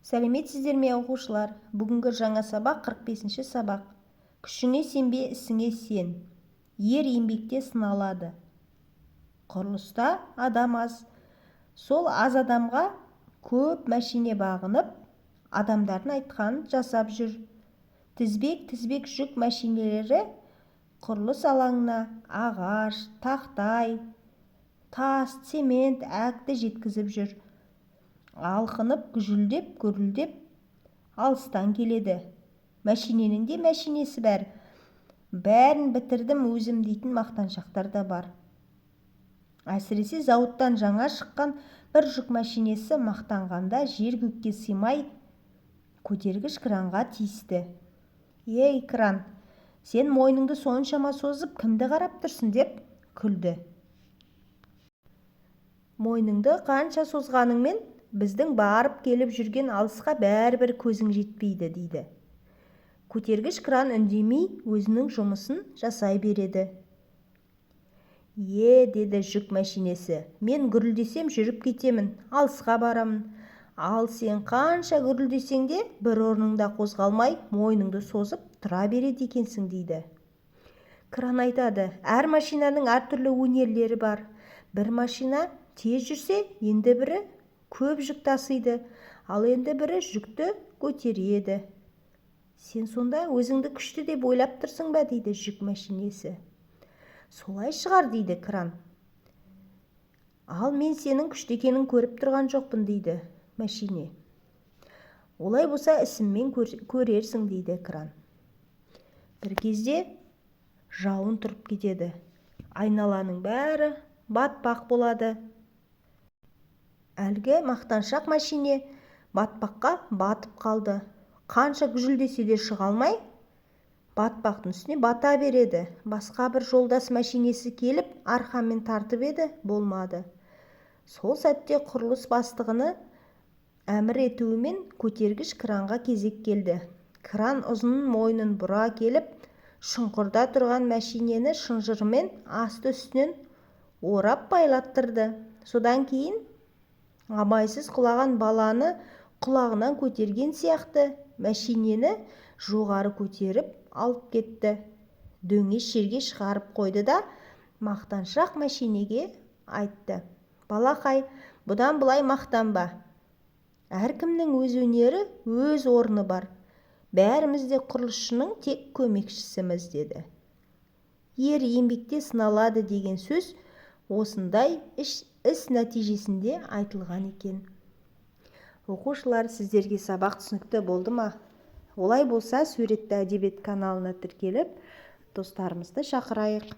Сәлеметсіздер ме оқушылар? Бүгінгі жаңа сабақ 45-ші сабақ. Күшіңе сенбе, ісіңе сен. Ер еңбекте сыналады. Құрылыста адам аз. Сол аз адамға көп мәшине бағынып, адамдардың айтқанын жасап жүр. Тізбек жүк мәшинелері құрылыс алаңына ағаш, тақтай, тас, цемент, әкті жеткізіп жүр. Алқынып, гүжілдеп, гүрілдеп алыстан келеді. Мәшиненің де мәшинесі бәр. Бәрін бітірдім өзім дейтін мақтаншақтар да бар. Әсіресе зауыттан жаңа шыққан бір жүк мәшинесі мақтанғанда жер-көкке сыймай көтергіш кранға тиісті. «Ей, кран, сен мойныңды соншама созып кімді қарап тұрсың?» деп күлді. «Мойныңды қанша созғаныңмен біздің барып келіп жүрген алысқа бәрібір көзің жетпейді» дейді. Көтергіш кран үндемей өзінің жұмысын жасай береді. Деді жүк мәшинесі, мен гүрілдесем жүріп кетемін, алысқа барамын. Ал сен қанша гүрілдесең де бір орныңда қозғалмай, мойныңды созып тұра береді екенсің дейді. Кран айтады, әр машинаның әртүрлі өнерлері бар. Бір машина тез жүрсе, енді бірі көп жүк тасиды, ал енді бірі жүкті көтереді. Сен сонда өзіңді күшті деп ойлап тұрсың ба, дейді жүк мәшинесі. Солай шығар, дейді кран. Ал мен сенің күшті екенін көріп тұрған жоқпын, дейді мәшине. Олай болса ісіммен көрерсің, дейді кран. Бір кезде жауын тұрып кетеді. Айналаның бәрі батпақ болады. Әлгі мақтаншақ мәшине батпаққа батып қалды. Қанша гүжілдесе де шыға алмай, батпақтың үстіне бата береді. Басқа бір жолдас мәшинесі келіп, арқамен тартып еді, болмады. Сол сәтте құрылыс бастығыны әмір етуімен көтергіш кранға кезек келді. Кран ұзын мойнын бұра келіп, шұңқырда тұрған мәшинені шынжырымен асты үстінен орап байлаттырды. Содан кейін абайсыз құлаған баланы құлағынан көтерген сияқты мәшинені жоғары көтеріп алып кетті. Дөңес жерге шығарып қойды да мақтаншақ мәшинеге айтты. Балақай, бұдан былай мақтанба. Әркімнің өз өнері, өз орны бар. Бәріміз де құрылысшының тек көмекшісіміз, деді. Ер еңбекте сыналады деген сөз осындай іс нәтижесінде айтылған екен. Оқушылар, сіздерге сабақ түсінікті болды ма? Олай болса, суретті әдебиет каналына тіркеліп, достарымызды шақырайық.